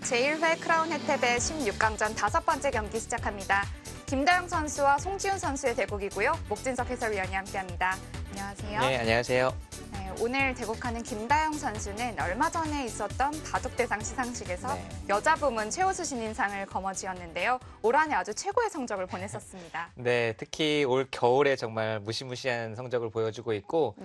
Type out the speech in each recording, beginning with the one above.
제1회 크라운 혜택의 16강전 5번째 경기 시작합니다. 김다영 선수와 송지훈 선수의 대국이고요. 목진석 해설위원이 함께합니다. 안녕하세요. 네, 안녕하세요. 네, 오늘 대국하는 김다영 선수는 얼마 전에 있었던 바둑대상 시상식에서 여자 부문 최우수 신인상을 거머쥐었는데요. 올 한해 아주 최고의 성적을 보냈었습니다. 네, 특히 올 겨울에 정말 무시무시한 성적을 보여주고 있고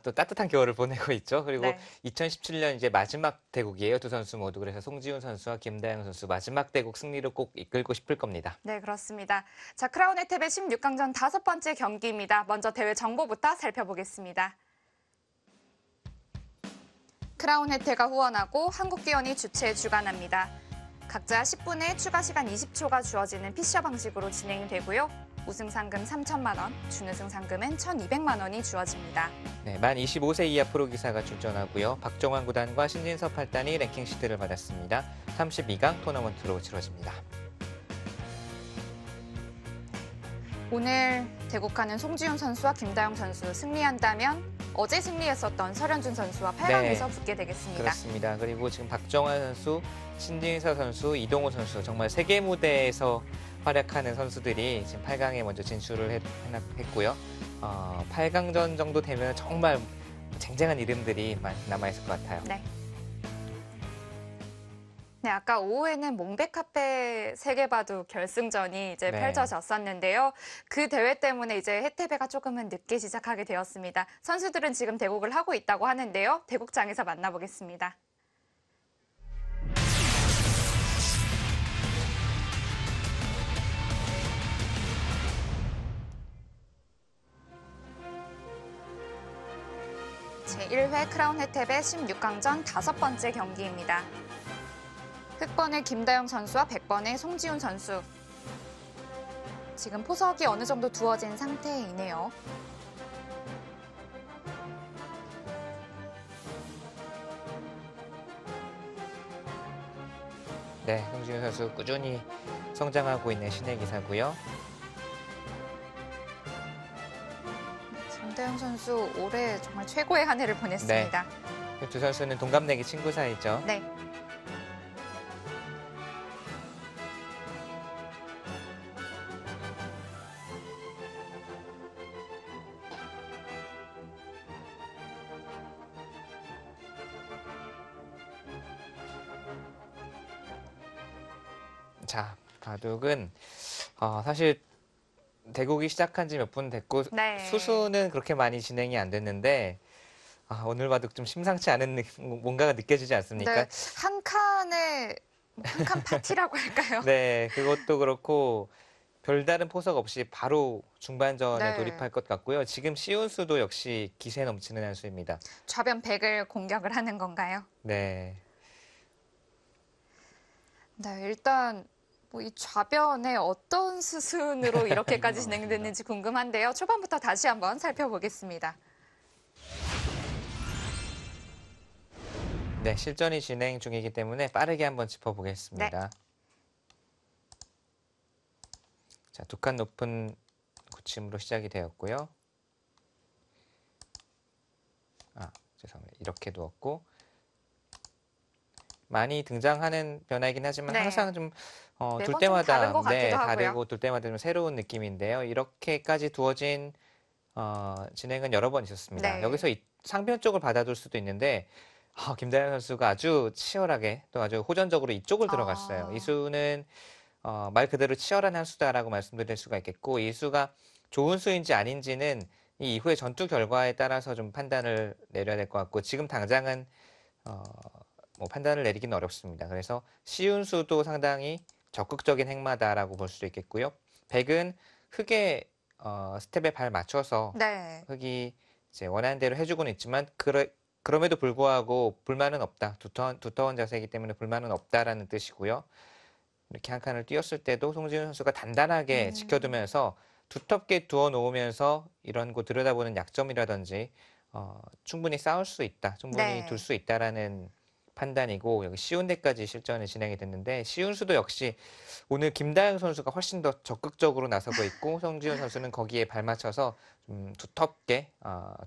또 따뜻한 겨울을 보내고 있죠. 그리고 2017년 이제 마지막 대국이에요. 두 선수 모두. 그래서 송지훈 선수와 김다영 선수 마지막 대국 승리를 꼭 이끌고 싶을 겁니다. 네, 그렇습니다. 자, 크라운 혜택의 16강전 5번째 경기입니다. 먼저 대회 정보부터 살펴보겠습니다. 크라운 혜택가 후원하고 한국기원이 주최 주관합니다. 각자 10분의 추가 시간 20초가 주어지는 피셔 방식으로 진행이 되고요. 우승 상금 3천만 원, 준우승 상금은 1,200만 원이 주어집니다. 네, 만 25세 이하 프로기사가 출전하고요. 박정환 구단과 신진섭 8단이 랭킹 시드를 받았습니다. 32강 토너먼트로 치러집니다. 오늘 대국하는 송지훈 선수와 김다영 선수 승리한다면 어제 승리했었던 설현준 선수와 8강에서 붙게 되겠습니다. 그렇습니다. 그리고 지금 박정환 선수, 신진서 선수, 이동호 선수 정말 세계 무대에서 활약하는 선수들이 지금 8강에 먼저 진출을 했고요. 8강전 정도 되면 정말 쟁쟁한 이름들이 많이 남아있을 것 같아요. 네, 아까 오후에는 몽백카페 세계바둑 결승전이 이제 펼쳐졌었는데요. 그 대회 때문에 이제 해태배가 조금은 늦게 시작하게 되었습니다. 선수들은 지금 대국을 하고 있다고 하는데요. 대국장에서 만나보겠습니다. 제1회 크라운 혜택의 16강전 5번째 경기입니다. 흑번의 김다영 선수와 백번의 송지훈 선수. 지금 포석이 어느 정도 두어진 상태이네요. 네, 송지훈 선수 꾸준히 성장하고 있는 신의 기사고요. 김다영 선수 올해 정말 최고의 한 해를 보냈습니다. 네, 두 선수는 동갑내기 친구 사이죠. 네. 자, 바둑은 사실 대국이 시작한 지 몇 분 됐고 수수는 그렇게 많이 진행이 안 됐는데 오늘 바둑 좀 심상치 않은 뭔가가 느껴지지 않습니까? 네, 한 칸 파티라고 할까요? 네, 그것도 그렇고 별다른 포석 없이 바로 중반전에 돌입할 것 같고요. 지금 시운수도 역시 기세 넘치는 한 수입니다. 좌변 100을 공격을 하는 건가요? 네. 네, 일단 이 좌변에 어떤 수순으로 이렇게까지 진행됐는지 궁금한데요. 초반부터 다시 한번 살펴보겠습니다. 네, 실전이 진행 중이기 때문에 빠르게 한번 짚어보겠습니다. 자, 두 칸 높은 고침으로 시작이 되었고요. 죄송합니다. 이렇게 두었고 많이 등장하는 변화이긴 하지만 항상 좀 둘 때마다 다르고 둘 때마다 좀 새로운 느낌인데요. 이렇게까지 두어진 진행은 여러 번 있었습니다. 여기서 상변 쪽을 받아둘 수도 있는데 김다영 선수가 아주 치열하게 또 아주 호전적으로 이쪽을 들어갔어요. 이 수는 말 그대로 치열한 한 수다라고 말씀드릴 수가 있겠고 이 수가 좋은 수인지 아닌지는 이 이후의 전투 결과에 따라서 좀 판단을 내려야 될 것 같고 지금 당장은 판단을 내리기는 어렵습니다. 그래서 시운 수도 상당히 적극적인 행마다라고 볼 수도 있겠고요. 백은 흑의 스텝에 발 맞춰서 흑이 이제 원하는 대로 해주고는 있지만 그럼에도 불구하고 불만은 없다. 두터운 자세이기 때문에 불만은 없다라는 뜻이고요. 이렇게 한 칸을 띄웠을 때도 송지훈 선수가 단단하게 지켜두면서 두텁게 두어 놓으면서 이런 거 들여다보는 약점이라든지 충분히 싸울 수 있다. 충분히 둘 수 있다라는 판단이고 여기 시운 데까지 실전이 진행이 됐는데 시운 수도 역시 오늘 김다영 선수가 훨씬 더 적극적으로 나서고 있고 송지훈 선수는 거기에 발맞춰서 좀 두텁게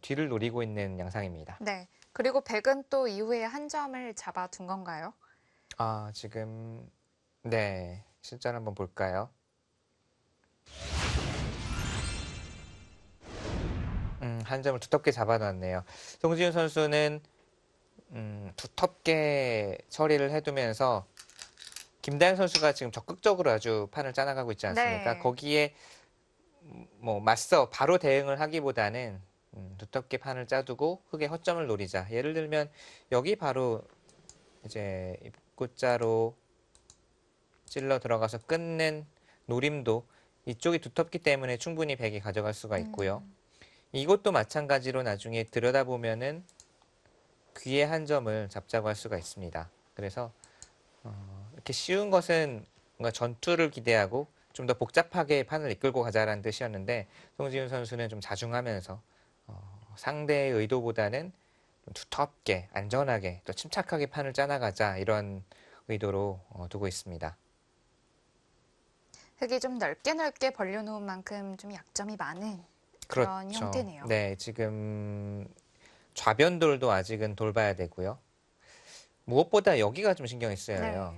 뒤를 노리고 있는 양상입니다. 네. 그리고 백은 또 이후에 한 점을 잡아둔 건가요? 지금 네, 실전 한번 볼까요? 한 점을 두텁게 잡아놨네요. 송지훈 선수는 두텁게 처리를 해두면서 김다영 선수가 지금 적극적으로 아주 판을 짜나가고 있지 않습니까? 네. 거기에 뭐 맞서 바로 대응을 하기보다는 두텁게 판을 짜두고 흙의 허점을 노리자. 예를 들면 여기 바로 이제 입구자로 찔러 들어가서 끊는 노림도 이쪽이 두텁기 때문에 충분히 백이 가져갈 수가 있고요. 이것도 마찬가지로 나중에 들여다보면은 귀의 한 점을 잡자고 할 수가 있습니다. 그래서 이렇게 쉬운 것은 뭔가 전투를 기대하고 좀 더 복잡하게 판을 이끌고 가자라는 뜻이었는데 송지훈 선수는 좀 자중하면서 상대의 의도보다는 좀 두텁게 안전하게 또 침착하게 판을 짜나가자 이런 의도로 두고 있습니다. 흙이 좀 넓게 벌려놓은 만큼 좀 약점이 많은 그런 그렇죠. 형태네요. 네, 지금 좌변돌도 아직은 돌봐야 되고요. 무엇보다 여기가 좀 신경이 쓰여요.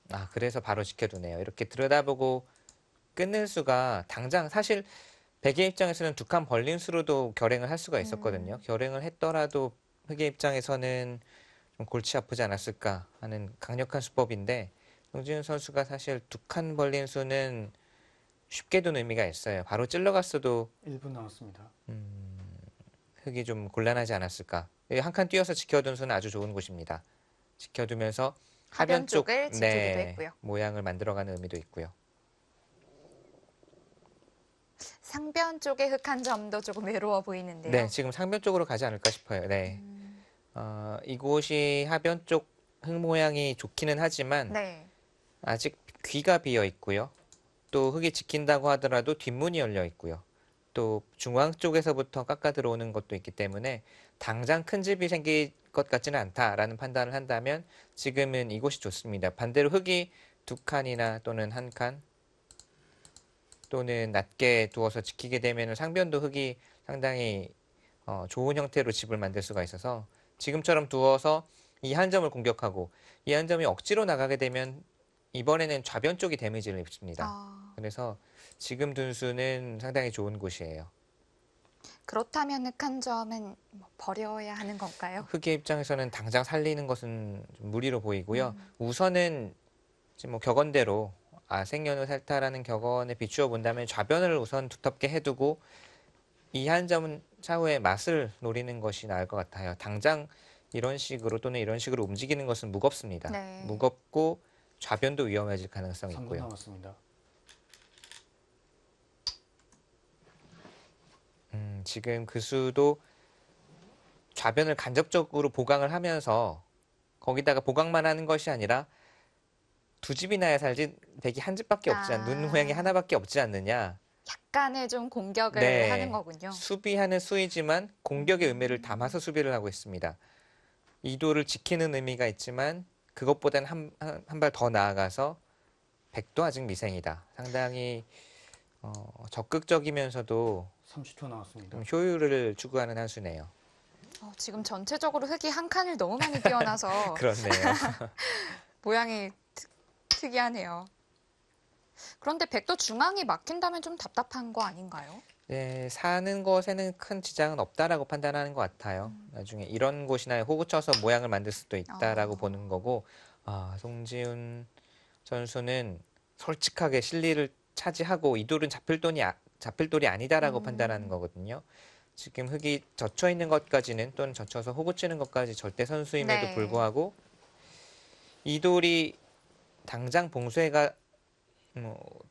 네. 그래서 바로 지켜두네요. 이렇게 들여다보고 끊는 수가 당장 사실 백의 입장에서는 두 칸 벌린 수로도 결행을 할 수가 있었거든요. 결행을 했더라도 흑의 입장에서는 좀 골치 아프지 않았을까 하는 강력한 수법인데 송지훈 선수가 사실 두 칸 벌린 수는 쉽게 둔 의미가 있어요. 바로 찔러갔어도 1분 남았습니다. 흑이 좀 곤란하지 않았을까. 한 칸 뛰어서 지켜둔 수는 아주 좋은 곳입니다. 지켜두면서 하변 쪽 쪽을 지키기도 했고요. 모양을 만들어가는 의미도 있고요. 상변 쪽의 흙 한 점도 조금 외로워 보이는데요. 네, 지금 상변 쪽으로 가지 않을까 싶어요. 네. 이곳이 하변 쪽 흙 모양이 좋기는 하지만 네. 아직 귀가 비어 있고요. 또 흙이 지킨다고 하더라도 뒷문이 열려 있고요. 또 중앙 쪽에서부터 깎아 들어오는 것도 있기 때문에 당장 큰 집이 생길 것 같지는 않다라는 판단을 한다면 지금은 이곳이 좋습니다. 반대로 흙이 두 칸이나 또는 한 칸 또는 낮게 두어서 지키게 되면 상변도 흙이 상당히 좋은 형태로 집을 만들 수가 있어서 지금처럼 두어서 이 한 점을 공격하고 이 한 점이 억지로 나가게 되면 이번에는 좌변 쪽이 데미지를 입습니다. 그래서 지금 둔 수는 상당히 좋은 곳이에요. 그렇다면 흙 한 점은 버려야 하는 건가요? 흑의 입장에서는 당장 살리는 것은 좀 무리로 보이고요. 우선은 지금 뭐 격언대로 생년을 살타라는 격언에 비추어 본다면 좌변을 우선 두텁게 해두고 이 한 점은 차후에 맛을 노리는 것이 나을 것 같아요. 당장 이런 식으로 또는 이런 식으로 움직이는 것은 무겁습니다. 네. 무겁고 좌변도 위험해질 가능성이 3분 있고요. 남았습니다. 지금 그 수도 좌변을 간접적으로 보강을 하면서 거기다가 보강만 하는 것이 아니라 두 집이나 해야 살지 백이 한 집밖에 없지 눈 모양이 하나밖에 없지 않느냐. 약간의 좀 공격을 네, 하는 거군요. 수비하는 수이지만 공격의 의미를 담아서 수비를 하고 있습니다. 이도를 지키는 의미가 있지만 그것보다는 한 발 더 나아가서 백도 아직 미생이다. 상당히 적극적이면서도 30초 남았습니다. 좀 효율을 추구하는 한 수네요. 지금 전체적으로 흙이 한 칸을 너무 많이 띄어놔서 그렇네요. 모양이 특이하네요. 그런데 백도 중앙이 막힌다면 좀 답답한 거 아닌가요? 네, 사는 것에는 큰 지장은 없다라고 판단하는 것 같아요. 나중에 이런 곳이나 호구쳐서 모양을 만들 수도 있다라고 보는 거고, 송지훈 선수는 솔직하게 실리를 차지하고 이 돌은 잡힐 돌이 아니다라고 판단하는 거거든요. 지금 흙이 젖혀 있는 것까지는 또는 젖혀서 호구치는 것까지 절대 선수임에도 네. 불구하고 이 돌이 당장 봉쇄가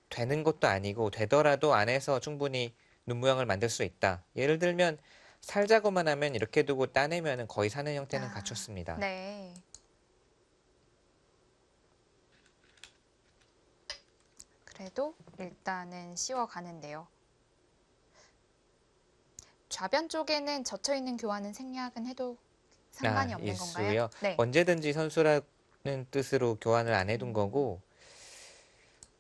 되는 것도 아니고 되더라도 안에서 충분히 눈 모양을 만들 수 있다. 예를 들면 살자고만 하면 이렇게 두고 따내면 거의 사는 형태는 갖췄습니다. 네. 그래도 일단은 씌워가는데요. 좌변 쪽에는 젖혀있는 교환은 생략은 해도 상관이 없는 건가요? 있고요. 네. 언제든지 선수라는 뜻으로 교환을 안 해둔 거고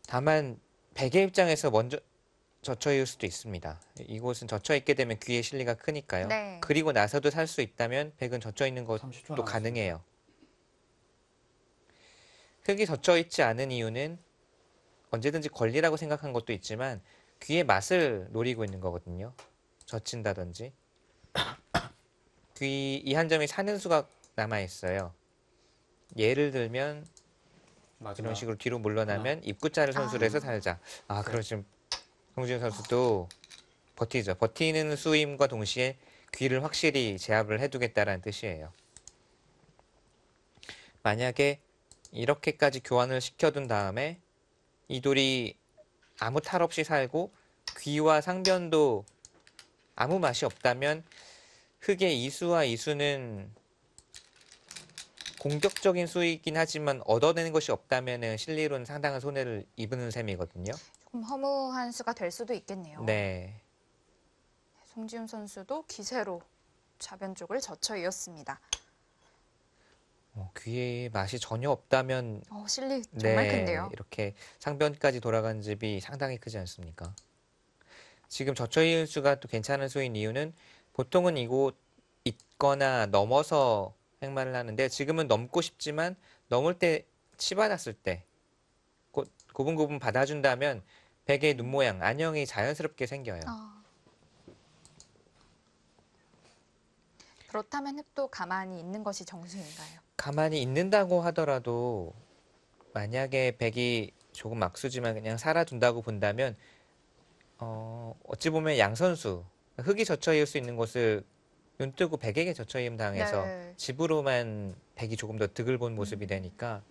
다만 백의 입장에서 먼저 젖혀있을 수도 있습니다. 이곳은 젖혀있게 되면 귀의 실리가 크니까요. 네. 그리고 나서도 살 수 있다면 백은 젖혀있는 30초 것도 가능해요. 흙이 젖혀 있지 않은 이유는 언제든지 권리라고 생각한 것도 있지만 귀의 맛을 노리고 있는 거거든요. 젖힌다든지. 귀 이 한 점이 사는 수가 남아 있어요. 예를 들면 이런 식으로 뒤로 물러나면 입구자를 선수로 해서 살자. 그럼 지금 송지훈 선수도 버티죠. 버티는 수임과 동시에 귀를 확실히 제압을 해두겠다라는 뜻이에요. 만약에 이렇게까지 교환을 시켜둔 다음에 이 돌이 아무 탈 없이 살고 귀와 상변도 아무 맛이 없다면 흙의 이수와 이수는 공격적인 수이긴 하지만 얻어내는 것이 없다면 실리로는 상당한 손해를 입는 셈이거든요. 조금 허무한 수가 될 수도 있겠네요. 네. 송지훈 선수도 기세로 좌변 쪽을 젖혀 이었습니다. 귀의 맛이 전혀 없다면 실리 정말 큰데요. 이렇게 상변까지 돌아간 즙이 상당히 크지 않습니까? 지금 젖혀이은 수가 또 괜찮은 수인 이유는 보통은 이곳 있거나 넘어서 행마를 하는데 지금은 넘고 싶지만 넘을 때 치받았을 때 고분고분 받아준다면 백의 눈 모양, 안형이 자연스럽게 생겨요. 그렇다면 흙도 가만히 있는 것이 정수인가요? 가만히 있는다고 하더라도 만약에 백이 조금 막수지만 그냥 살아둔다고 본다면 어찌 보면 양 선수 흙이 젖혀이을 수 있는 곳을 눈뜨고 백에게 젖혀임 당해서 집으로만 백이 조금 더 득을 본 모습이 되니까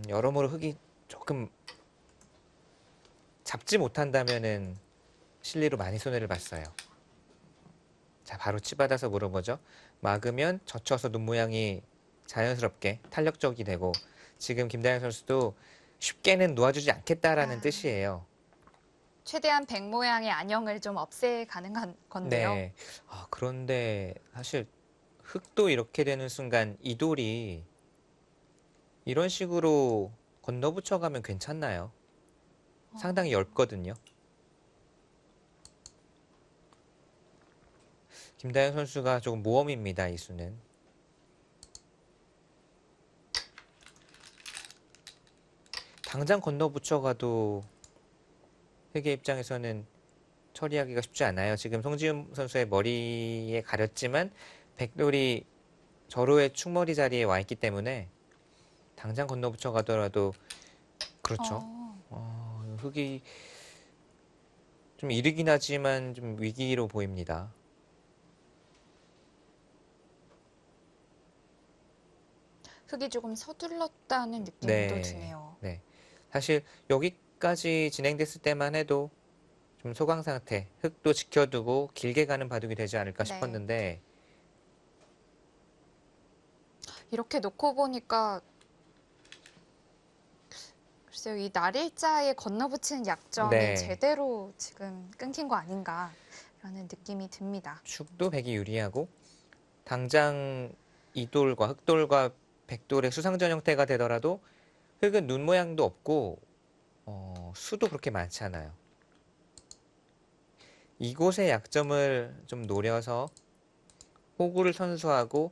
여러모로 흙이 조금 잡지 못한다면은 실리로 많이 손해를 봤어요. 자, 바로 치받아서 물어보죠. 막으면 젖혀서 눈 모양이 자연스럽게 탄력적이 되고 지금 김다영 선수도 쉽게는 놓아주지 않겠다라는 뜻이에요. 최대한 백 모양의 안형을 좀 없애가는 건데요. 네. 그런데 사실 흙도 이렇게 되는 순간 이 돌이 이런 식으로 건너붙여가면 괜찮나요? 상당히 얇거든요. 김다영 선수가 조금 모험입니다, 이 수는. 당장 건너붙여가도 흙의 입장에서는 처리하기가 쉽지 않아요. 지금 송지훈 선수의 머리에 가렸지만 백돌이 절호의 축머리 자리에 와 있기 때문에 당장 건너붙여 가더라도 그렇죠. 흙이 좀 이르긴 하지만 좀 위기로 보입니다. 흙이 조금 서둘렀다는 느낌도 드네요. 네. 사실 여기까지 진행됐을 때만 해도 좀 소강 상태, 흙도 지켜두고 길게 가는 바둑이 되지 않을까 싶었는데 이렇게 놓고 보니까 글쎄요, 이 날일자에 건너붙이는 약점이 제대로 지금 끊긴 거 아닌가라는 느낌이 듭니다. 축도 백이 유리하고 당장 이돌과 흑돌과 백돌의 수상전 형태가 되더라도 흙은 눈 모양도 없고 수도 그렇게 많지 않아요. 이곳의 약점을 좀 노려서 호구를 선수하고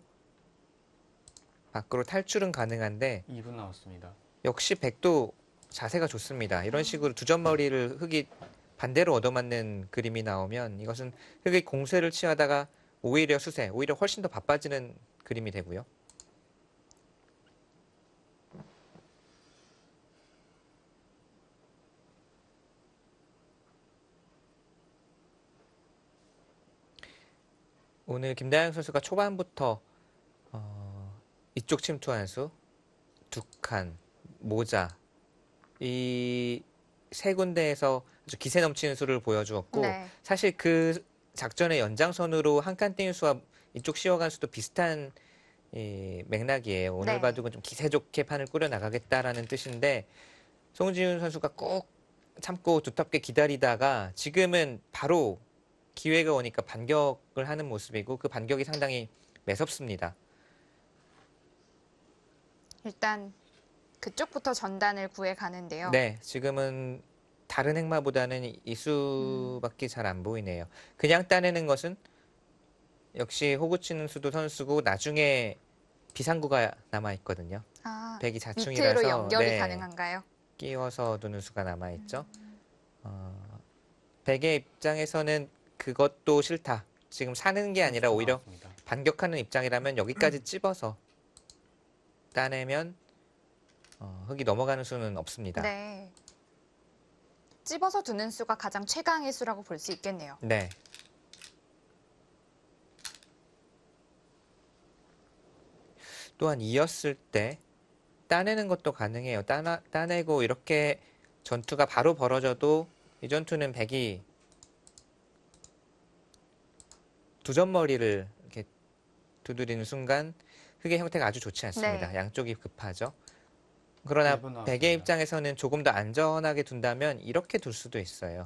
밖으로 탈출은 가능한데 2분 나왔습니다. 역시 백도 자세가 좋습니다. 이런 식으로 두 점머리를 흙이 반대로 얻어맞는 그림이 나오면 이것은 흙이 공세를 취하다가 오히려 수세, 오히려 훨씬 더 바빠지는 그림이 되고요. 오늘 김다영 선수가 초반부터 이쪽 침투 한 수, 두 칸, 모자 이 세 군데에서 아주 기세 넘치는 수를 보여주었고 사실 그 작전의 연장선으로 한 칸 띄는 수와 이쪽 쉬어간 수도 비슷한 맥락이에요. 오늘 바둑은 좀 기세 좋게 판을 꾸려나가겠다라는 뜻인데 송지훈 선수가 꼭 참고 두텁게 기다리다가 지금은 바로 기회가 오니까 반격을 하는 모습이고 그 반격이 상당히 매섭습니다. 일단 그쪽부터 전단을 구해 가는데요. 네, 지금은 다른 행마보다는 이수밖에 잘 안 보이네요. 그냥 따내는 것은 역시 호구 치는 수도 선수고 나중에 비상구가 남아 있거든요. 백이 밑으로 자충이라서 연결이 가능한가요? 끼워서 두는 수가 남아있죠. 백의 입장에서는 그것도 싫다. 지금 사는 게 아니라 오히려 나왔습니다. 반격하는 입장이라면 여기까지 찝어서 따내면 흙이 넘어가는 수는 없습니다. 네. 찝어서 두는 수가 가장 최강의 수라고 볼 수 있겠네요. 네. 또한 이었을 때 따내는 것도 가능해요. 따내고 이렇게 전투가 바로 벌어져도 이 전투는 백이 두점머리를 이렇게 두드리는 순간 흙의 형태가 아주 좋지 않습니다. 네. 양쪽이 급하죠. 그러나 백의 입장에서는 조금 더 안전하게 둔다면 이렇게 둘 수도 있어요.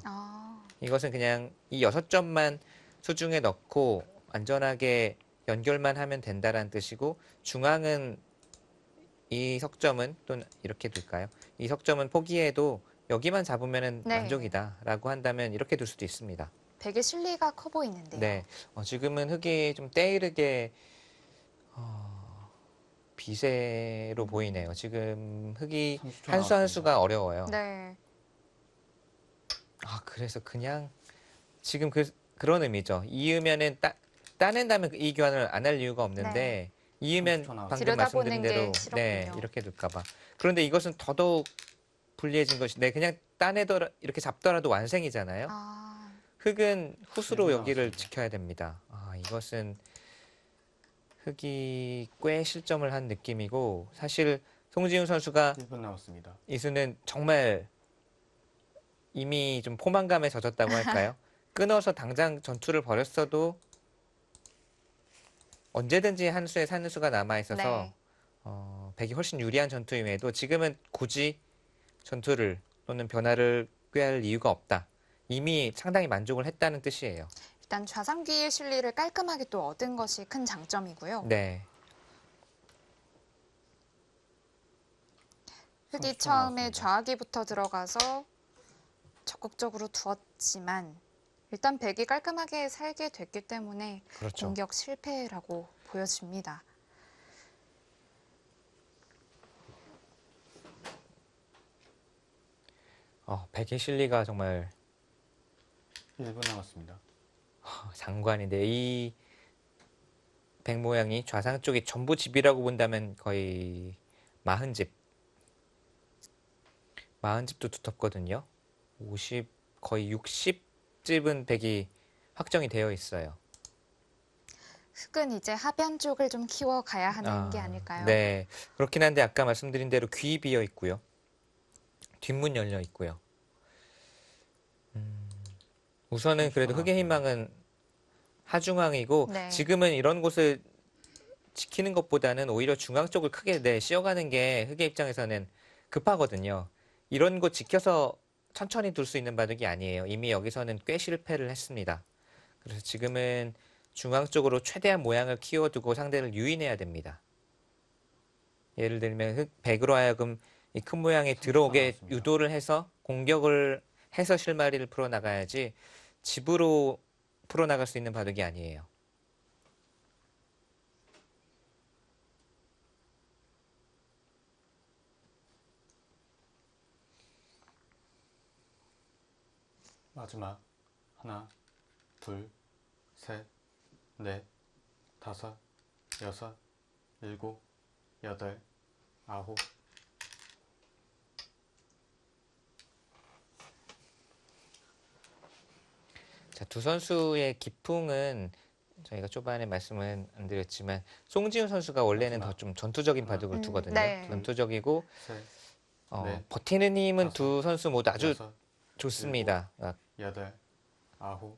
이것은 그냥 이 6점만 수중에 넣고 안전하게 연결만 하면 된다는 뜻이고, 중앙은 이 석점은 또는 이렇게 둘까요? 이 석점은 포기해도 여기만 잡으면 네. 만족이다라고 한다면 이렇게 둘 수도 있습니다. 백의 실리가 커 보이는데요. 네, 지금은 흙이 좀 때이르게 비세로 보이네요. 지금 흙이 한 수 한 수가 어려워요. 네. 그래서 그냥 지금 그런 의미죠. 이으면은 따낸다면 이 교환을 안 할 이유가 없는데 이으면 방금 말씀드린 대로 이렇게 둘까봐. 그런데 이것은 더더욱 불리해진 것이 그냥 따내더라 이렇게 잡더라도 완승이잖아요. 흙은 훗으로 여기를 지켜야 됩니다. 이것은 흙이 꽤 실점을 한 느낌이고, 사실 송지훈 선수가 1분 남았습니다. 이 수는 정말 이미 좀 포만감에 젖었다고 할까요? 끊어서 당장 전투를 벌였어도 언제든지 한 수에 사는 수가 남아있어서 백이 훨씬 유리한 전투임에도 지금은 굳이 전투를 또는 변화를 꾀할 이유가 없다. 이미 상당히 만족을 했다는 뜻이에요. 일단 좌상귀의 실리를 깔끔하게 또 얻은 것이 큰 장점이고요. 네. 흙이 처음에 좌귀부터 들어가서 적극적으로 두었지만 일단 백이 깔끔하게 살게 됐기 때문에 그렇죠. 공격 실패라고 보여집니다. 백의 실리가 정말 1분 남았습니다. 장관인데, 이 백 모양이 좌상 쪽이 전부 집이라고 본다면 거의 40집. 40집도 두텁거든요. 50, 거의 60집은 백이 확정이 되어 있어요. 흙은 이제 하변 쪽을 좀 키워가야 하는 게 아닐까요? 네, 그렇긴 한데 아까 말씀드린 대로 귀 비어 있고요. 뒷문 열려 있고요. 우선은 그래도 흙의 희망은 하중앙이고, 지금은 이런 곳을 지키는 것보다는 오히려 중앙 쪽을 크게 씌워가는 게 흙의 입장에서는 급하거든요. 이런 곳 지켜서 천천히 둘 수 있는 바둑이 아니에요. 이미 여기서는 꽤 실패를 했습니다. 그래서 지금은 중앙 쪽으로 최대한 모양을 키워두고 상대를 유인해야 됩니다. 예를 들면 백으로 하여금 이 큰 모양이 들어오게 유도를 해서 공격을 해서 실마리를 풀어나가야지 집으로 풀어나갈 수 있는 바둑이 아니에요. 마지막 하나, 둘, 셋, 넷, 다섯, 여섯, 일곱, 여덟, 아홉. 자, 두 선수의 기풍은 저희가 초반에 말씀은 안 드렸지만 송지훈 선수가 원래는 더 좀 전투적인 바둑을 두거든요. 전투적이고 버티는 힘은 두 선수 모두 아주 좋습니다. 여덟, 아홉.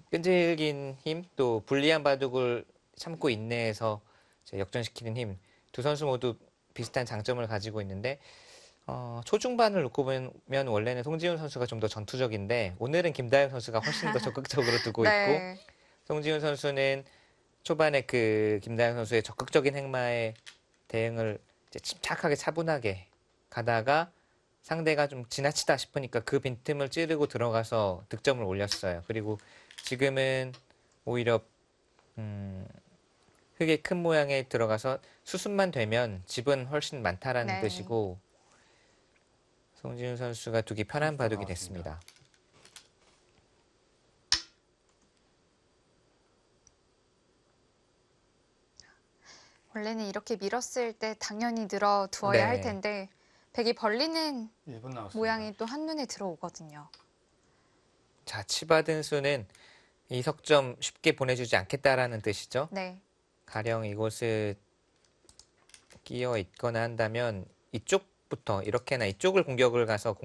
끈질긴 힘, 또 불리한 바둑을 참고 인내해서 역전시키는 힘, 두 선수 모두 비슷한 장점을 가지고 있는데, 초중반을 놓고 보면 원래는 송지훈 선수가 좀 더 전투적인데, 오늘은 김다영 선수가 훨씬 더 적극적으로 두고 있고, 송지훈 선수는 초반에 그 김다영 선수의 적극적인 행마에 대응을 이제 침착하게 차분하게 가다가 상대가 좀 지나치다 싶으니까 그 빈틈을 찌르고 들어가서 득점을 올렸어요. 그리고 지금은 오히려 흙의 큰 모양에 들어가서 수습만 되면 집은 훨씬 많다라는 네. 뜻이고 송지훈 선수가 두기 편한 바둑이 됐습니다. 원래는 이렇게 밀었을 때 당연히 늘어두어야 할 네. 텐데 백이 벌리는 1분 남았습니다. 모양이 또 한눈에 들어오거든요. 자, 치받은 수는 이 석점 쉽게 보내주지 않겠다라는 뜻이죠. 네. 가령 이곳을 끼어 있거나 한다면 이쪽부터 이렇게나 이쪽을 공격을 가서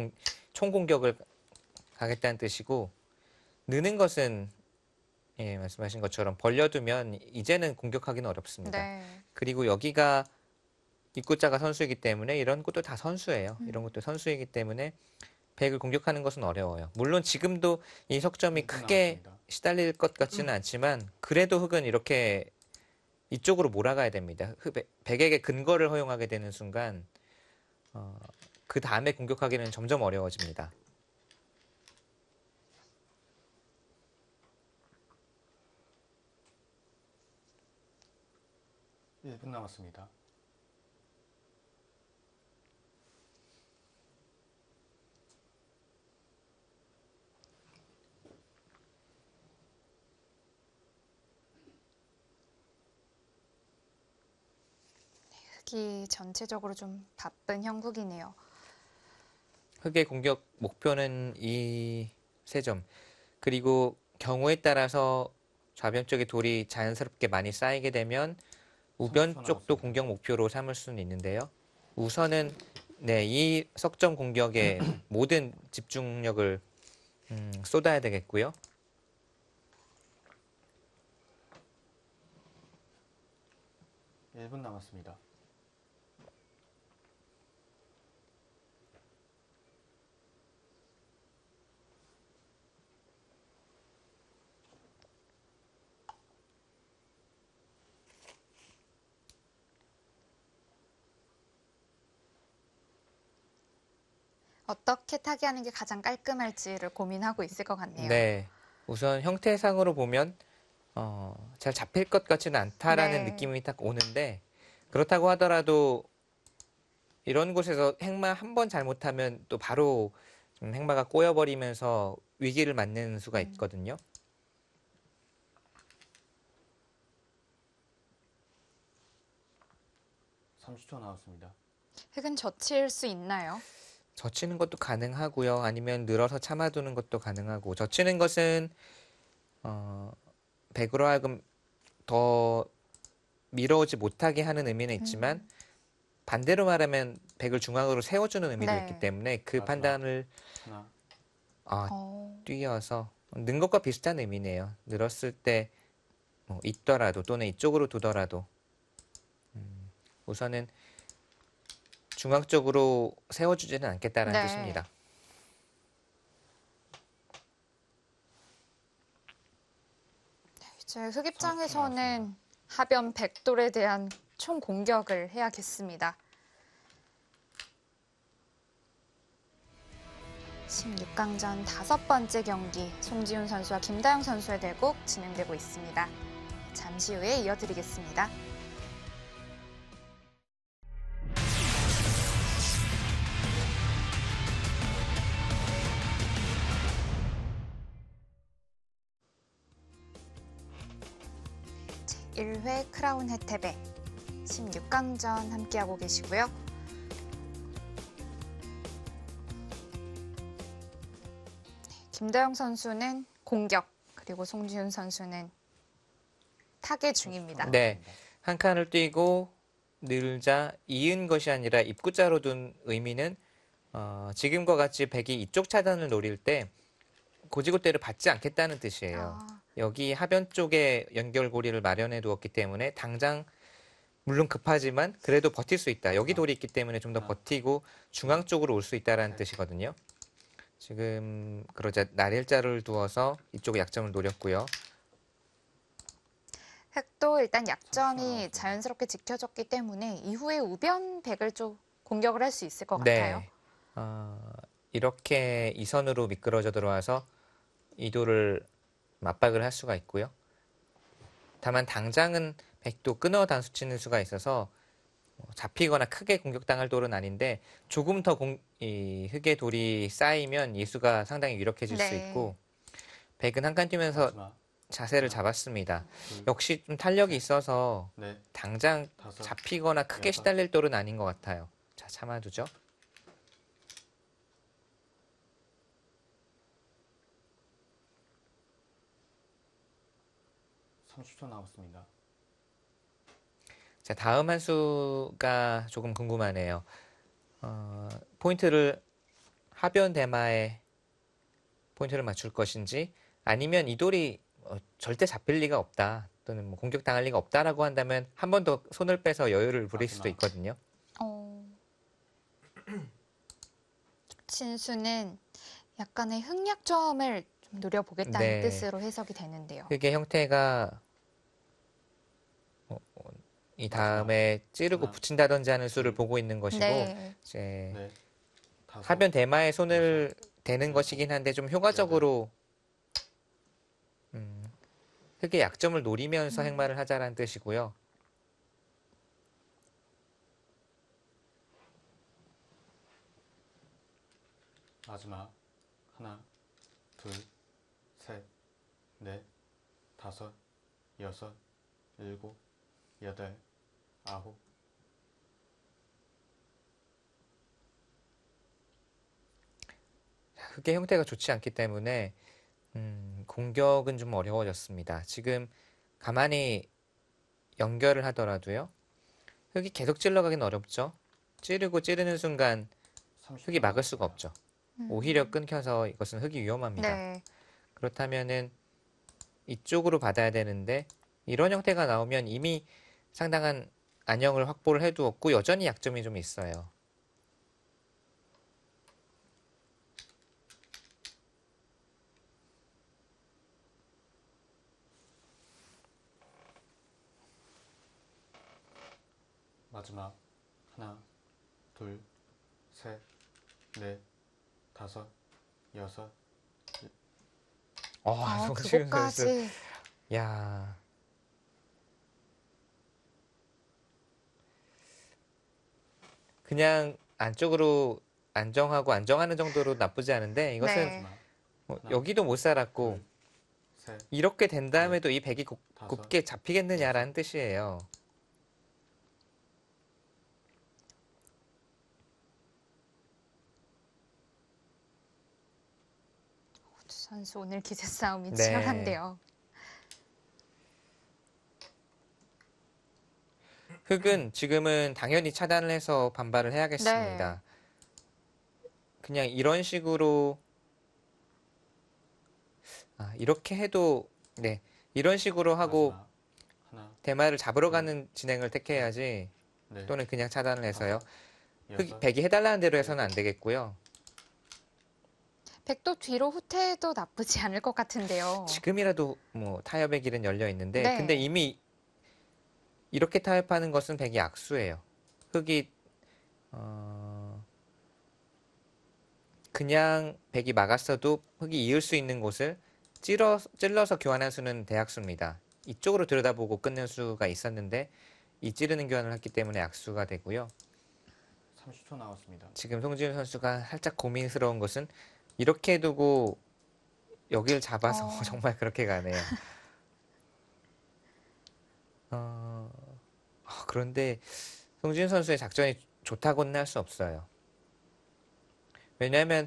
총공격을 가겠다는 뜻이고 느는 것은 예, 말씀하신 것처럼 벌려두면 이제는 공격하기는 어렵습니다. 네. 그리고 여기가 입구자가 선수이기 때문에 이런 것도 다 선수예요. 이런 것도 선수이기 때문에 백을 공격하는 것은 어려워요. 물론 지금도 이 석점이 크게 시달릴 것 같지는 않지만 그래도 흙은 이렇게 이쪽으로 몰아가야 됩니다. 백에게 근거를 허용하게 되는 순간 그 다음에 공격하기는 점점 어려워집니다. 일 분 남았습니다. 흙이 전체적으로 좀 바쁜 형국이네요. 흙의 공격 목표는 이 세 점. 그리고 경우에 따라서 좌변 쪽에 돌이 자연스럽게 많이 쌓이게 되면 우변 쪽도 공격 목표로 삼을 수는 있는데요. 우선은 네, 이 석점 공격에 모든 집중력을 쏟아야 되겠고요. 일 분 남았습니다. 어떻게 타개하는 게 가장 깔끔할지를 고민하고 있을 것 같네요. 네, 우선 형태상으로 보면 잘 잡힐 것 같지는 않다라는 네. 느낌이 딱 오는데 그렇다고 하더라도 이런 곳에서 행마 한 번 잘못하면 또 바로 행마가 꼬여버리면서 위기를 맞는 수가 있거든요. 30초 남았습니다. 흙은 젖힐 수 있나요? 젖히는 것도 가능하고요. 아니면 늘어서 참아두는 것도 가능하고 젖히는 것은 백으로 하여금 더 밀어오지 못하게 하는 의미는 있지만 반대로 말하면 백을 중앙으로 세워주는 의미도 네. 있기 때문에 그 마지막. 판단을 하나, 뛰어서 는 것과 비슷한 의미네요. 늘었을 때 있더라도 또는 이쪽으로 두더라도 우선은 중앙 쪽으로 세워주지는 않겠다는 뜻입니다. 이제 흙 입장에서는 하변 백돌에 대한 총 공격을 해야겠습니다. 16강전 5번째 경기 송지훈 선수와 김다영 선수의 대국 진행되고 있습니다. 잠시 후에 이어드리겠습니다. 제1회 크라운 혜태배 16강전 함께하고 계시고요. 김다영 선수는 공격, 그리고 송지훈 선수는 타개 중입니다. 네, 한 칸을 뛰고 늘자 이은 것이 아니라 입구자로 둔 의미는 지금과 같이 백이 이쪽 차단을 노릴 때 고지고대를 받지 않겠다는 뜻이에요. 여기 하변 쪽에 연결고리를 마련해 두었기 때문에 당장 물론 급하지만 그래도 버틸 수 있다. 여기 돌이 있기 때문에 좀 더 버티고 중앙 쪽으로 올 수 있다는 뜻이거든요. 지금 그러자 날일자를 두어서 이쪽에 약점을 노렸고요. 흑도 일단 약점이 자연스럽게 지켜졌기 때문에 이후에 우변 백을 좀 공격을 할 수 있을 것 같아요. 이렇게 이선으로 미끄러져 들어와서 이 돌을 맞박을 할 수가 있고요. 다만 당장은 백도 끊어 단수 치는 수가 있어서 잡히거나 크게 공격당할 돌은 아닌데 조금 더 이 흙의 돌이 쌓이면 이 수가 상당히 유력해질 수 네. 있고 백은 한 칸 뛰면서 마지막 자세를 하나, 잡았습니다. 둘, 역시 좀 탄력이 셋, 있어서 넷, 당장 다섯, 잡히거나 크게 여섯. 시달릴 돌은 아닌 것 같아요. 자, 참아두죠. 30초 남았습니다. 자, 다음 한 수가 조금 궁금하네요. 포인트를 하변 대마에 포인트를 맞출 것인지 아니면 이 돌이 절대 잡힐 리가 없다 또는 뭐 공격당할 리가 없다라고 한다면 한 번 더 손을 빼서 여유를 부릴 수도 있거든요. 진수는 약간의 흥약점을 좀 노려보겠다는 네. 뜻으로 해석이 되는데요. 흙의 형태가 이 다음에 찌르고 하나, 붙인다든지 하는 수를 둘, 보고 있는 것이고 네. 이제 넷, 다섯, 하변 대마에 손을 대는 일곱, 것이긴 한데 좀 효과적으로 흙의 약점을 노리면서 행마를 하자라는 뜻이고요. 마지막 하나, 둘, 셋, 넷, 다섯, 여섯, 일곱, 여덟, 아홉. 흙의 형태가 좋지 않기 때문에 공격은 좀 어려워졌습니다. 지금 가만히 연결을 하더라도요. 흙이 계속 찔러가긴 어렵죠. 찌르고 찌르는 순간 30초 흙이 막을 수가 남았습니다. 없죠. 오히려 끊겨서 이것은 흙이 위험합니다. 네. 그렇다면은 이쪽으로 받아야 되는데 이런 형태가 나오면 이미 상당한 안형을 확보를 해두었고 여전히 약점이 좀 있어요. 마지막 하나, 둘, 셋, 넷, 다섯, 여섯. 송지훈 선수. 그것까지. 야. 그냥 안쪽으로 안정하고 안정하는 정도로 나쁘지 않은데 이것은 네. 뭐 하나, 여기도 못 살았고 둘, 셋, 이렇게 된 다음에도 이 백이 다섯, 곱게 잡히겠느냐라는 뜻이에요. 두 선수 오늘 기세 싸움이 네. 치열한데요. 흙은 지금은 당연히 차단을 해서 반발을 해야겠습니다. 그냥 이런 식으로 이렇게 해도 네 이런 식으로 하고 마지막 하나, 대마를 잡으러 가는 진행을 택해야지 넷, 또는 그냥 차단을 해서요. 여섯, 백이 해달라는 대로 해서는 안 되겠고요. 백도 뒤로 후퇴해도 나쁘지 않을 것 같은데요. 지금이라도 뭐 타협의 길은 열려 있는데 네. 근데 이미 이렇게 타협하는 것은 백이 악수예요. 흙이 그냥 백이 막았어도 흙이 이을 수 있는 곳을 찔러서 교환한 수는 대악수입니다. 이쪽으로 들여다보고 끊는 수가 있었는데 이 찌르는 교환을 했기 때문에 악수가 되고요. 30초 남았습니다. 지금 송지훈 선수가 살짝 고민스러운 것은 이렇게 두고 여기를 잡아서 정말 그렇게 가네요. 그런데 송지훈 선수의 작전이 좋다고는 할 수 없어요. 왜냐하면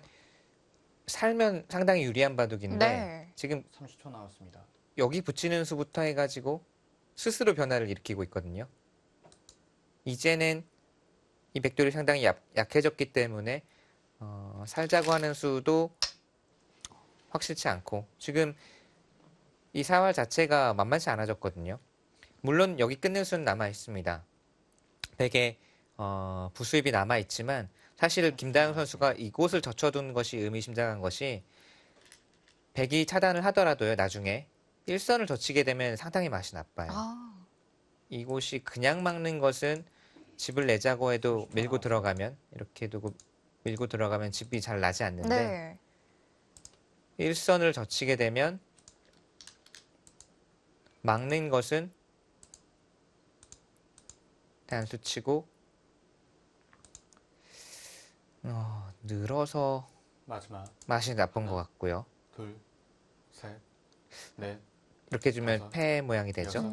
살면 상당히 유리한 바둑인데 네. 지금 30초 남았습니다. 여기 붙이는 수부터 해가지고 스스로 변화를 일으키고 있거든요. 이제는 이 백돌이 상당히 약해졌기 때문에 살자고 하는 수도 확실치 않고 지금 이 사활 자체가 만만치 않아졌거든요. 물론 여기 끊는 수는 남아 있습니다. 백에 부수입이 남아 있지만 사실 김다영 선수가 이곳을 젖혀둔 것이 의미심장한 것이 백이 차단을 하더라도요. 나중에 일선을 젖히게 되면 상당히 맛이 나빠요. 이곳이 그냥 막는 것은 집을 내자고 해도 밀고 들어가면 이렇게 두고 밀고 들어가면 집이 잘 나지 않는데 네. 일선을 젖히게 되면 막는 것은 단수 치고 늘어서 마지막 맛이 나쁜 하나. 것 같고요. 둘, 셋, 넷, 이렇게 주면 다섯, 패 모양이 되죠. 여섯,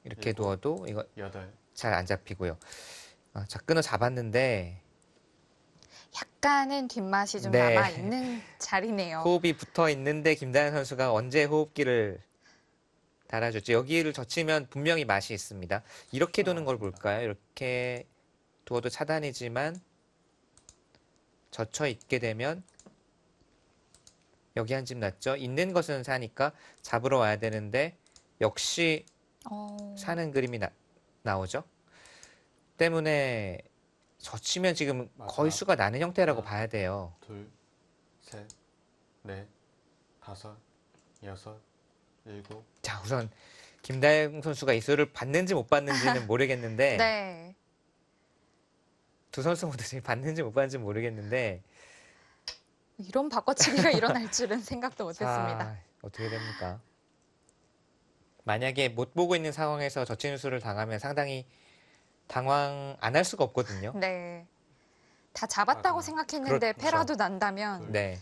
이렇게 일곱, 두어도 이거 여덟. 잘 안 잡히고요. 자, 끊어 잡았는데 약간은 뒷맛이 좀 네. 남아있는 자리네요. 호흡이 붙어 있는데 김다현 선수가 언제 호흡기를 달아줄지. 여기를 젖히면 분명히 맛이 있습니다. 이렇게 두는 걸 볼까요? 이렇게 두어도 차단이지만 젖혀 있게 되면 여기 한 집 났죠. 있는 것은 사니까 잡으러 와야 되는데 역시 사는 그림이 나오죠. 때문에 젖히면 지금 거의 수가 나는 형태라고 하나. 봐야 돼요. 둘, 셋, 넷, 다섯, 여섯, 일곱. 자, 우선 김다영 선수가 이 수를 받는지 못 받는지는 모르겠는데 네. 두 선수 모두 지금 받는지 못 받는지 모르겠는데 이런 바꿔치기가 일어날 줄은 생각도 못했습니다. 자, 어떻게 됩니까? 만약에 못 보고 있는 상황에서 젖히는 수를 당하면 상당히 당황 안 할 수가 없거든요. 네. 다 잡았다고 생각했는데 그렇죠. 패라도 난다면 네.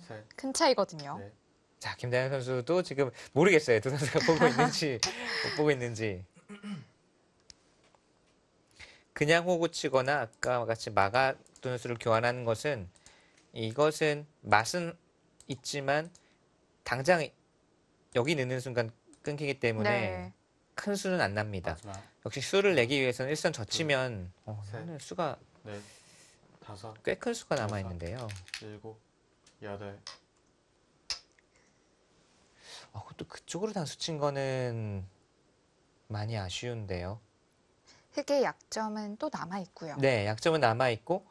셋, 큰 차이거든요. 넷. 자, 김다현 선수도 지금 모르겠어요. 두 선수가 보고 있는지 못 보고 있는지. 그냥 호구 치거나 아까와 같이 막아두는 수를 교환하는 것은 이것은 맛은 있지만 당장 여기 넣는 순간 끊기기 때문에 네. 큰 수는 안 납니다. 마지막 역시 수를 내기 위해서는 일선 젖히면 셋. 오늘 수가 넷, 다섯, 꽤 큰 수가 남아 있는데요. 일곱, 여덟. 그것도 그쪽으로 단수 친 거는 많이 아쉬운데요. 흑의 약점은 또 남아있고요. 네, 약점은 남아 있고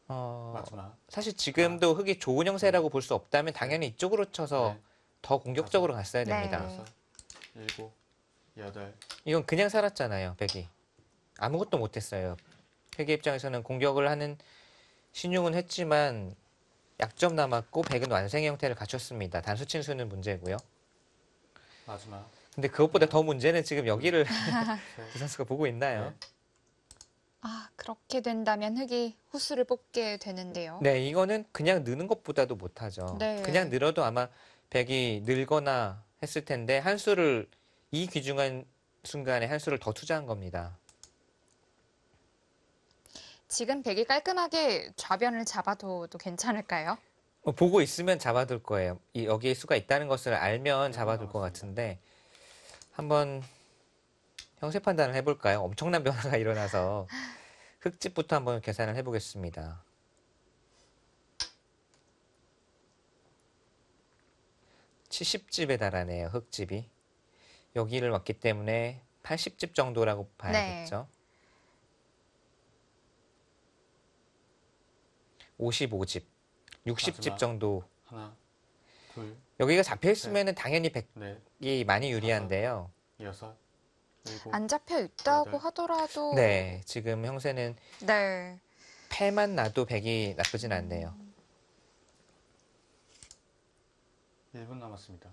마지막 사실 지금도 흑이 좋은 형세라고 볼 수 없다면 당연히 이쪽으로 쳐서 넷, 더 공격적으로 갔어야 네. 됩니다. 여섯, 일곱, 여덟. 이건 그냥 살았잖아요, 백이. 아무것도 못했어요. 백의 입장에서는 공격을 하는 신용은 했지만 약점 남았고 백은 완성의 형태를 갖췄습니다. 단수 친 수는 문제고요. 마지막 근데 그것보다 더 문제는 지금 여기를 셋, 두 선수가 보고 있나요? 넷. 그렇게 된다면 흑이 후수를 뽑게 되는데요. 네, 이거는 그냥 느는 것보다도 못하죠. 네. 그냥 늘어도 아마 백이 늘거나 했을 텐데 한 수를 이 귀중한 순간에 한 수를 더 투자한 겁니다. 지금 백이 깔끔하게 좌변을 잡아둬도 괜찮을까요? 보고 있으면 잡아둘 거예요. 여기에 수가 있다는 것을 알면 잡아둘 것 나왔습니다. 같은데 한번 형세 판단을 해볼까요? 엄청난 변화가 일어나서 흑집부터 한번 계산을 해보겠습니다. 70집에 달하네요, 흑집이. 여기를 왔기 때문에 80집 정도라고 봐야겠죠. 55집, 60집 마지막. 정도. 하나, 둘, 여기가 잡혀 있으면 당연히 넷, 백이 많이 유리한데요. 여섯, 일곱. 안 잡혀 있다고 여덟. 하더라도 네, 지금 형세는 네. 패만 나도 백이 나쁘진 않네요. 1분 남았습니다.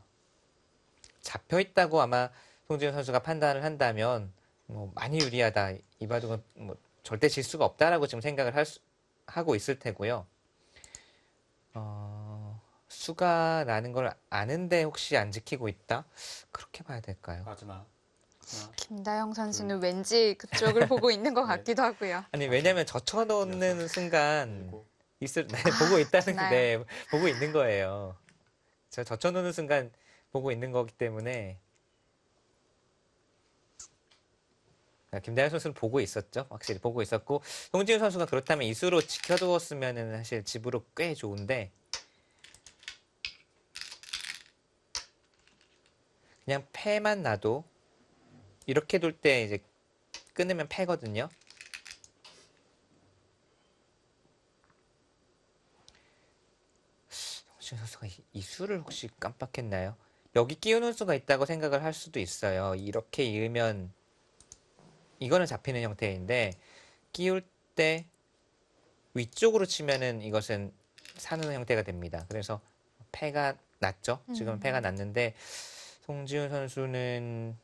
잡혀 있다고 아마 송지훈 선수가 판단을 한다면 뭐 많이 유리하다. 이 바둑은 뭐 절대 질 수가 없다라고 지금 생각을 하고 있을 테고요. 수가 나는 걸 아는데 혹시 안 지키고 있다? 그렇게 봐야 될까요? 마지막 하나, 김다영 선수는 왠지 그쪽을 보고 있는 것 네. 같기도 하고요. 아니 왜냐면 젖혀놓는 여섯, 순간 일곱. 보고 있다는 나요. 네, 보고 있는 거예요. 저 젖혀놓는 순간 보고 있는 거기 때문에 김다현 선수는 보고 있었죠. 확실히 보고 있었고 송지훈 선수가 그렇다면 이수로 지켜두었으면 사실 집으로 꽤 좋은데 그냥 패만 나도 이렇게 둘 때 이제 끊으면 패거든요. 송지훈 선수가 이수를 혹시 깜빡했나요? 여기 끼우는 수가 있다고 생각을 할 수도 있어요. 이렇게 이으면 이거는 잡히는 형태인데 끼울 때 위쪽으로 치면은 이것은 사는 형태가 됩니다. 그래서 패가 났죠. 지금은 패가 났는데 송지훈 선수는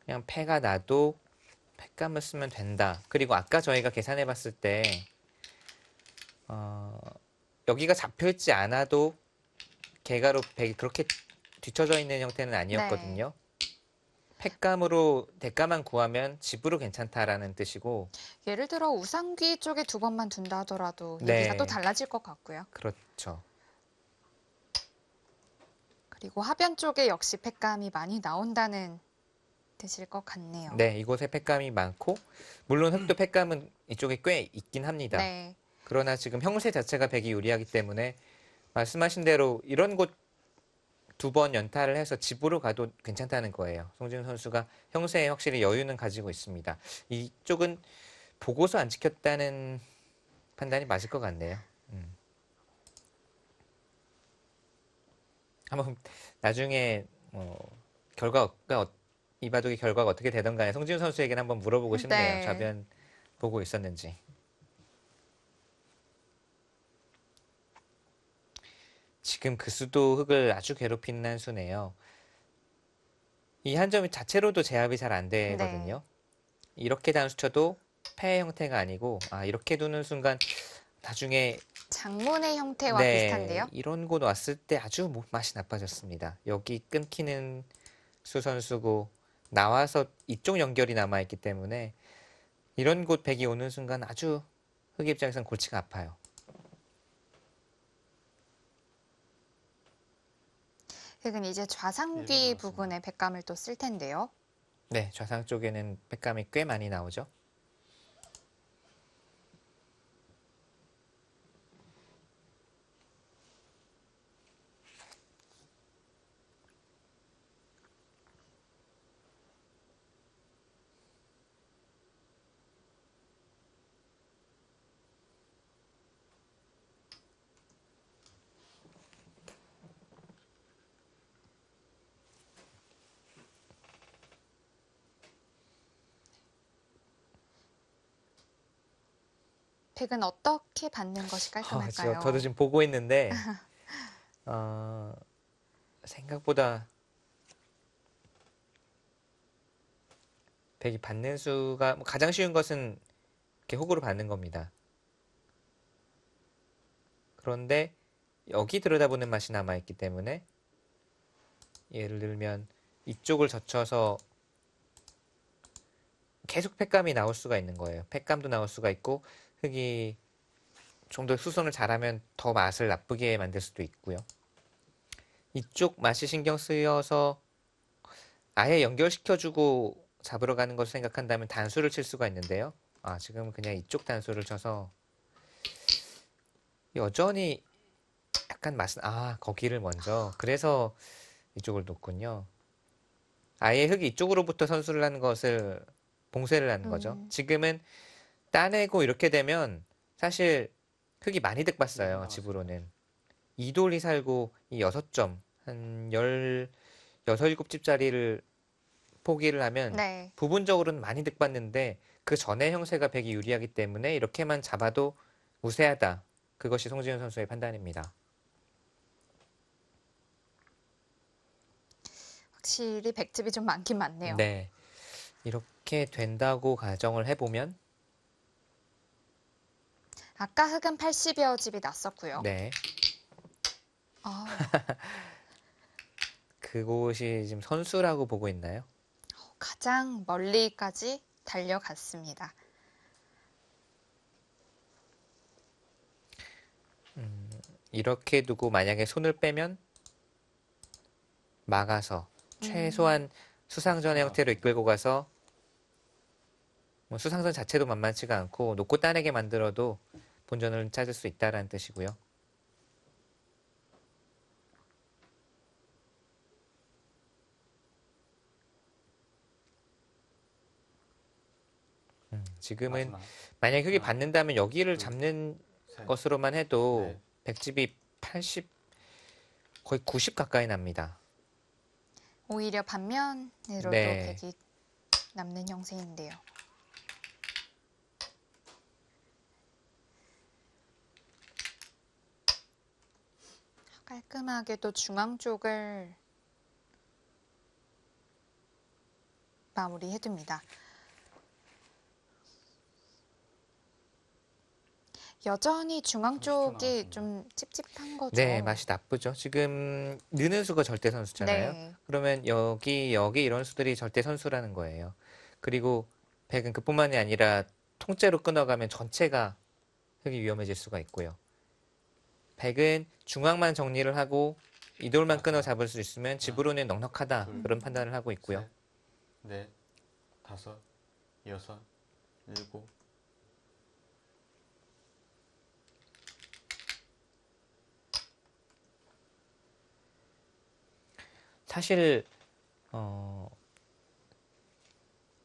그냥 패가 나도 팩감을 쓰면 된다. 그리고 아까 저희가 계산해 봤을 때 여기가 잡혀있지 않아도 개가로 백이 그렇게 뒤쳐져 있는 형태는 네. 아니었거든요. 팩감으로 대가만 구하면 집으로 괜찮다라는 뜻이고, 예를 들어 우상귀 쪽에 2번만 둔다 하더라도 네. 얘기가 또 달라질 것 같고요. 그렇죠. 그리고 하변 쪽에 역시 팩감이 많이 나온다는 뜻일 것 같네요. 네, 이곳에 팩감이 많고, 물론 흑도 팩감은 이쪽에 꽤 있긴 합니다. 네. 그러나 지금 형세 자체가 백이 유리하기 때문에 말씀하신 대로 이런 곳 2번 연타를 해서 집으로 가도 괜찮다는 거예요. 송지훈 선수가 형세에 확실히 여유는 가지고 있습니다. 이쪽은 보고서 안 지켰다는 판단이 맞을 것 같네요. 한번 나중에 결과가 이 바둑의 결과가 어떻게 되던 간에 송지훈 선수에게는 한번 물어보고 싶네요. 네. 좌변 보고 있었는지. 지금 그 수도 흑을 아주 괴롭히는 한 수네요. 이 한 점이 자체로도 제압이 잘 안 되거든요. 이렇게 단수 쳐도 패의 형태가 아니고 이렇게 두는 순간 나중에 장문의 형태와 네, 비슷한데요. 이런 곳 왔을 때 아주 맛이 나빠졌습니다. 여기 끊기는 수 선수고 나와서 이쪽 연결이 남아있기 때문에 이런 곳 백이 오는 순간 아주 흑 입장에서는 골치가 아파요. 흑은 이제 좌상귀 부분에 백감을 또 쓸 텐데요. 네, 좌상 쪽에는 백감이 꽤 많이 나오죠. 백은 어떻게 받는 것이 깔끔할까요? 저도 지금 보고 있는데 생각보다 백이 받는 수가 가장 쉬운 것은 이렇게 호구로 받는 겁니다. 그런데 여기 들여다보는 맛이 남아있기 때문에 예를 들면 이쪽을 젖혀서 계속 팩감이 나올 수가 있는 거예요. 팩감도 나올 수가 있고 흑이 좀 더 수선을 잘하면 더 맛을 나쁘게 만들 수도 있고요. 이쪽 맛이 신경 쓰여서 아예 연결시켜주고 잡으러 가는 것을 생각한다면 단수를 칠 수가 있는데요. 지금 그냥 이쪽 단수를 쳐서 여전히 약간 맛은 거기를 먼저 그래서 이쪽을 놓군요. 아예 흑이 이쪽으로부터 선수를 하는 것을 봉쇄를 하는 거죠. 지금은 따내고 이렇게 되면 사실 흑이 많이 득봤어요. 집으로는 2돌이 살고 이 6점 한 16, 17집짜리를 포기를 하면 네. 부분적으로는 많이 득봤는데 그 전에 형세가 백이 유리하기 때문에 이렇게만 잡아도 우세하다. 그것이 송지훈 선수의 판단입니다. 확실히 백집이 좀 많긴 많네요. 네. 이렇게 된다고 가정을 해보면 아까 흑은 80여 집이 났었고요. 네. 그곳이 지금 선수라고 보고 있나요? 가장 멀리까지 달려갔습니다. 이렇게 두고 만약에 손을 빼면 막아서 최소한 수상전의 형태로 이끌고 가서 수상전 자체도 만만치가 않고 놓고 따내게 만들어도 본전을 찾을 수 있다는 뜻이고요. 지금은 만약에 흑이 받는다면 여기를 잡는 것으로만 해도 백집이 80, 거의 90 가까이 납니다. 오히려 반면으로도 네. 백이 남는 형세인데요. 깔끔하게도 중앙 쪽을 마무리해둡니다. 여전히 중앙 30초 쪽이 남았습니다. 좀 찝찝한 거죠. 네, 맛이 나쁘죠. 지금 느는 수가 절대 선수잖아요. 네. 그러면 여기 이런 수들이 절대 선수라는 거예요. 그리고 백은 그뿐만이 아니라 통째로 끊어가면 전체가 흙이 위험해질 수가 있고요. 백은 중앙만 정리를 하고 이돌만 끊어 잡을 수 있으면 집으로는 넉넉하다 둘, 그런 판단을 하고 있고요. 셋, 넷, 다섯, 여섯, 일곱. 사실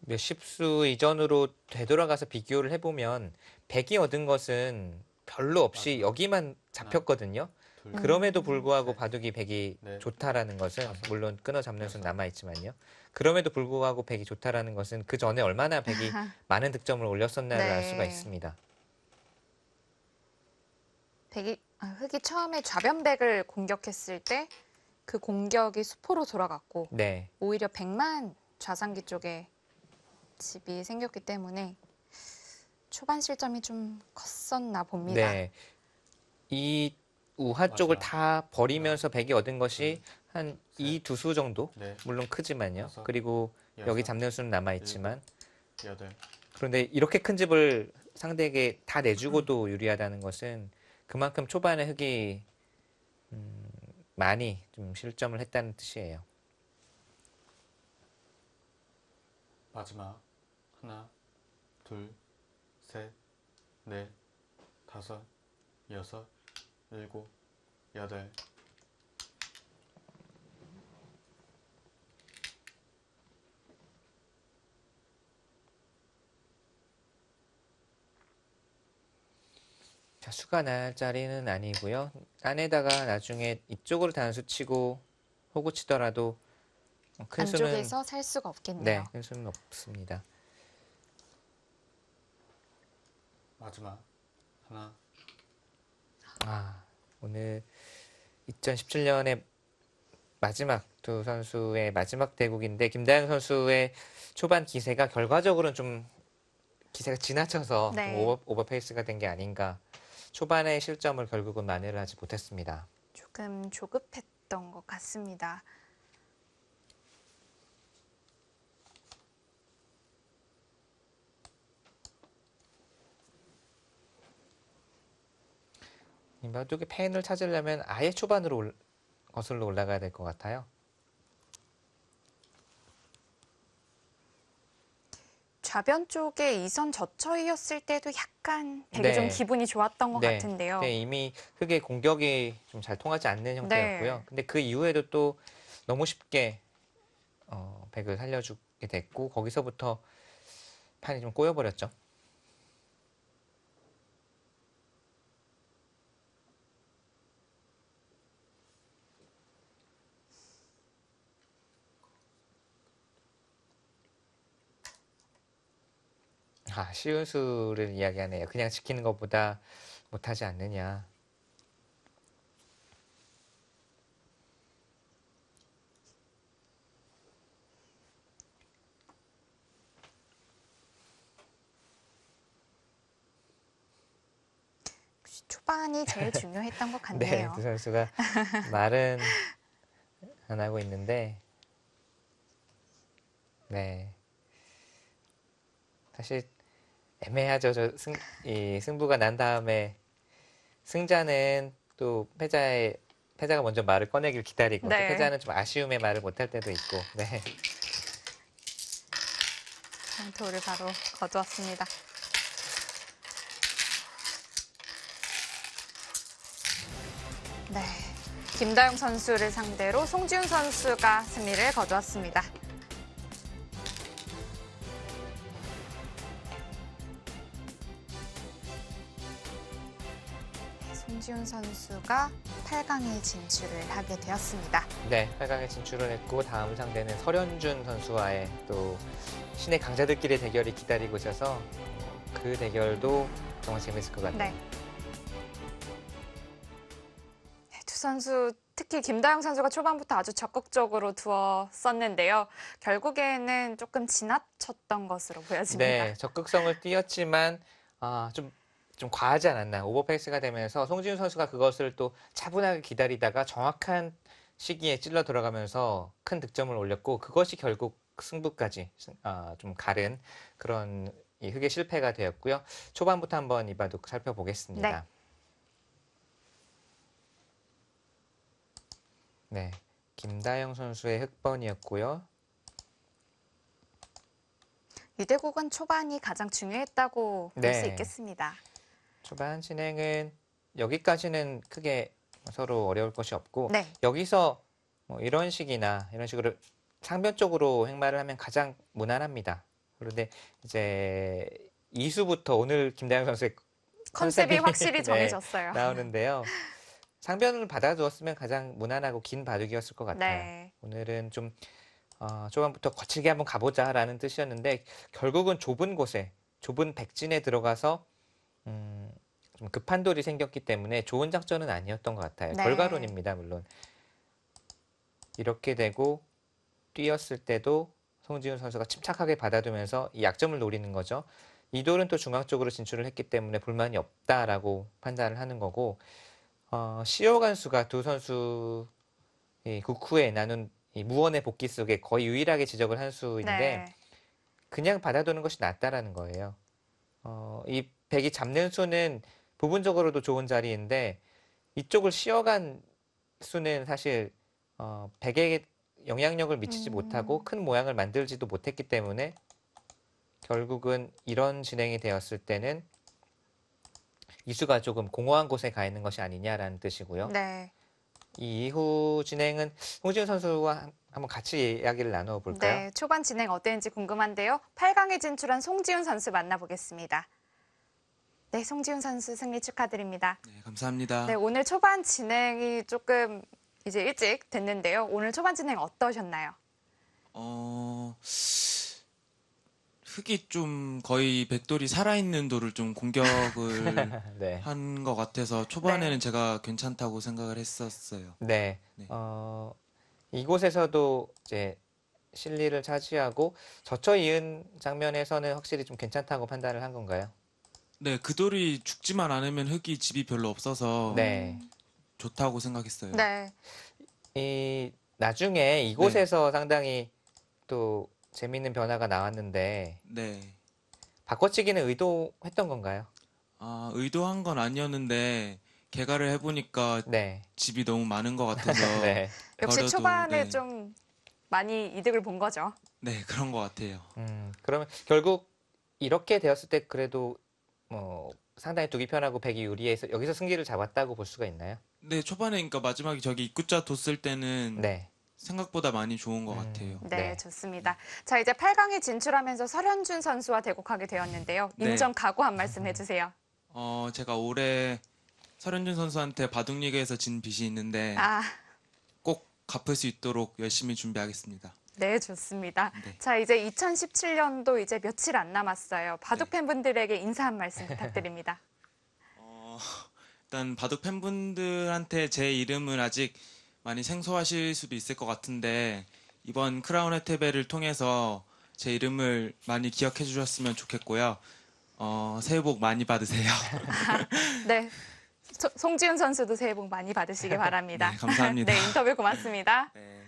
몇십 수 이전으로 되돌아가서 비교를 해보면 백이 얻은 것은 별로 없이 맞아요. 여기만 잡혔거든요. 둘, 그럼에도 불구하고 셋, 바둑이 백이 넷, 좋다라는 것은 다섯, 물론 끊어 잡는 수는 여섯, 남아있지만요. 그럼에도 불구하고 백이 좋다라는 것은 그 전에 얼마나 백이 많은 득점을 올렸었나를 알 수가 네. 있습니다. 흑이 처음에 좌변백을 공격했을 때 그 공격이 수포로 돌아갔고 네. 오히려 백만 좌상기 쪽에 집이 생겼기 때문에 초반 실점이 좀 컸었나 봅니다. 네. 이 우하 쪽을 맞아. 다 버리면서 백이 얻은 것이 한 셋, 이 두 수 정도? 넷, 물론 크지만요. 다섯, 그리고 여기 여섯, 잡는 수는 남아있지만 여덟. 그런데 이렇게 큰 집을 상대에게 다 내주고도 유리하다는 것은 그만큼 초반에 흑이 많이 좀 실점을 했다는 뜻이에요. 마지막 하나, 둘, 셋, 넷, 다섯, 여섯, 일곱, 여덟. 자, 수가 날 자리는 아니고요. 안에다가 나중에 이쪽으로 단수 치고 호구 치더라도 큰 수는 안쪽에서 살 수가 없겠네요. 네, 큰 수는 없습니다. 마지막 하나, 오늘 2017년의 마지막 두 선수의 마지막 대국인데 김다영 선수의 초반 기세가 결과적으로는 좀 기세가 지나쳐서 네. 좀 오버페이스가 된 게 아닌가. 초반에 실점을 결국은 만회를 하지 못했습니다. 조금 조급했던 것 같습니다. 이 바둑의 펜을 찾으려면 아예 초반으로 거슬러 올라가야 될 것 같아요. 좌변 쪽에 이선 저처이었을 때도 약간 백이 네. 좀 기분이 좋았던 것 네. 같은데요. 네, 이미 흑의 공격이 좀 잘 통하지 않는 형태였고요. 네. 근데 그 이후에도 또 너무 쉽게 백을 살려주게 됐고 거기서부터 판이 좀 꼬여버렸죠. 쉬운 수를 이야기하네요. 그냥 지키는 것보다 못하지 않느냐. 초반이 제일 중요했던 것 네, 같네요. 두 선수가 말은 안 하고 있는데, 네. 사실 애매하죠. 이 승부가 난 다음에 승자는 또 패자가 먼저 말을 꺼내길 기다리고 또 네. 패자는 좀 아쉬움에 말을 못할 때도 있고, 네. 장토를 바로 거두었습니다. 네, 김다영 선수를 상대로 송지훈 선수가 승리를 거두었습니다. 송지훈 선수가 8강에 진출을 하게 되었습니다. 네, 8강에 진출을 했고 다음 상대는 설현준 선수와의 또 신의 강자들끼리 대결이 기다리고 있어서 그 대결도 정말 재밌을 것 같아요. 네. 두 선수 특히 김다영 선수가 초반부터 아주 적극적으로 두었었는데요. 결국에는 조금 지나쳤던 것으로 보여집니다. 네, 적극성을 띄었지만 좀 좀 과하지 않았나. 오버페이스가 되면서 송지훈 선수가 그것을 또 차분하게 기다리다가 정확한 시기에 찔러 들어가면서 큰 득점을 올렸고 그것이 결국 승부까지 좀 가른 그런 이 흑의 실패가 되었고요. 초반부터 한번 이 바둑 살펴보겠습니다. 네, 김다영 선수의 흑번이었고요. 이 대국은 초반이 가장 중요했다고 볼 수 있겠습니다. 초반 진행은 여기까지는 크게 서로 어려울 것이 없고 네. 여기서 뭐 이런 식이나 이런 식으로 상변 쪽으로 행마를 하면 가장 무난합니다. 그런데 이제 2수부터 오늘 김다영 선수의 컨셉이 확실히 네, 정해졌어요. 나오는데요. 상변을 받아두었으면 가장 무난하고 긴 바둑이었을 것 같아요. 네. 오늘은 좀 초반부터 거칠게 한번 가보자라는 뜻이었는데 결국은 좁은 곳에 좁은 백진에 들어가서 좀 급한 돌이 생겼기 때문에 좋은 작전은 아니었던 것 같아요. 네. 결과론입니다, 물론. 이렇게 되고 뛰었을 때도 송지훈 선수가 침착하게 받아두면서 이 약점을 노리는 거죠. 이 돌은 또 중앙 쪽으로 진출을 했기 때문에 불만이 없다라고 판단을 하는 거고 시호 간수가 두 선수 국후에 나눈 이 무언의 복귀 속에 거의 유일하게 지적을 한 수인데 네. 그냥 받아두는 것이 낫다라는 거예요. 이 백이 잡는 수는 부분적으로도 좋은 자리인데 이쪽을 씌어간 수는 사실 백에게 영향력을 미치지 못하고 큰 모양을 만들지도 못했기 때문에 결국은 이런 진행이 되었을 때는 이수가 조금 공허한 곳에 가 있는 것이 아니냐라는 뜻이고요. 네. 이 이후 진행은 송지훈 선수와 한번 같이 이야기를 나눠볼까요? 네, 초반 진행 어땠는지 궁금한데요. 8강에 진출한 송지훈 선수 만나보겠습니다. 네, 송지훈 선수 승리 축하드립니다. 네, 감사합니다. 네, 오늘 초반 진행이 조금 이제 일찍 됐는데요. 오늘 초반 진행 어떠셨나요? 흑이 좀 거의 백돌이 살아있는 돌을 좀 공격을 네. 한 것 같아서 초반에는 네. 제가 괜찮다고 생각을 했었어요. 네. 네. 이곳에서도 이제 실리를 차지하고 젖혀 이은 장면에서는 확실히 좀 괜찮다고 판단을 한 건가요? 네, 그 돌이 죽지만 않으면 흑이 집이 별로 없어서 네. 좋다고 생각했어요. 네. 나중에 이곳에서 상당히 또 재미있는 변화가 나왔는데 네. 바꿔치기는 의도했던 건가요? 의도한 건 아니었는데 개가를 해보니까 네. 집이 너무 많은 것 같아서 네. 역시 버려도, 초반에 네. 좀 많이 이득을 본 거죠. 네, 그런 것 같아요. 그러면 결국 이렇게 되었을 때 그래도 뭐 상당히 두기 편하고 백이 유리해서 여기서 승기를 잡았다고 볼 수가 있나요? 네, 초반에 그러니까 마지막에 저기 입구자 뒀을 때는 네. 생각보다 많이 좋은 것 같아요. 네, 네. 좋습니다. 자, 이제 8강에 진출하면서 설현준 선수와 대국하게 되었는데요. 네. 인정 각오 한 말씀 해주세요. 제가 올해 설현준 선수한테 바둑리그에서 진 빚이 있는데 꼭 갚을 수 있도록 열심히 준비하겠습니다. 네, 좋습니다. 네. 자, 이제 2017년도 이제 며칠 안 남았어요. 바둑 팬분들에게 인사 한 말씀 부탁드립니다. 일단 바둑 팬분들한테 제 이름을 아직 많이 생소하실 수도 있을 것 같은데 이번 크라운 혜태배를 통해서 제 이름을 많이 기억해 주셨으면 좋겠고요. 새해 복 많이 받으세요. 네, 송지훈 선수도 새해 복 많이 받으시기 바랍니다. 네, 감사합니다. 네, 인터뷰 고맙습니다. 네.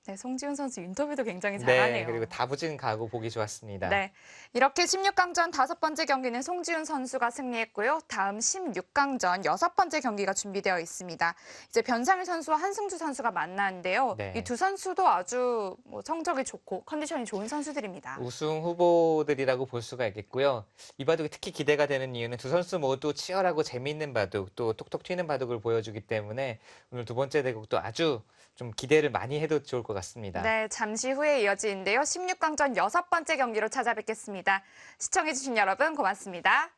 네, 송지훈 선수 인터뷰도 굉장히 네. 잘하네요. 그리고 다부진 가고 보기 좋았습니다. 네, 이렇게 16강전 5번째 경기는 송지훈 선수가 승리했고요. 다음 16강전 6번째 경기가 준비되어 있습니다. 이제 변상일 선수와 한승주 선수가 만나는데요. 네. 이 두 선수도 아주 성적이 좋고 컨디션이 좋은 선수들입니다. 우승 후보들이라고 볼 수가 있겠고요. 이 바둑이 특히 기대가 되는 이유는 두 선수 모두 치열하고 재미있는 바둑, 또 톡톡 튀는 바둑을 보여주기 때문에 오늘 두 번째 대국도 아주 좀 기대를 많이 해도 좋을 것 같습니다. 네, 잠시 후에 이어지는데요. 16강전 6번째 경기로 찾아뵙겠습니다. 시청해주신 여러분 고맙습니다.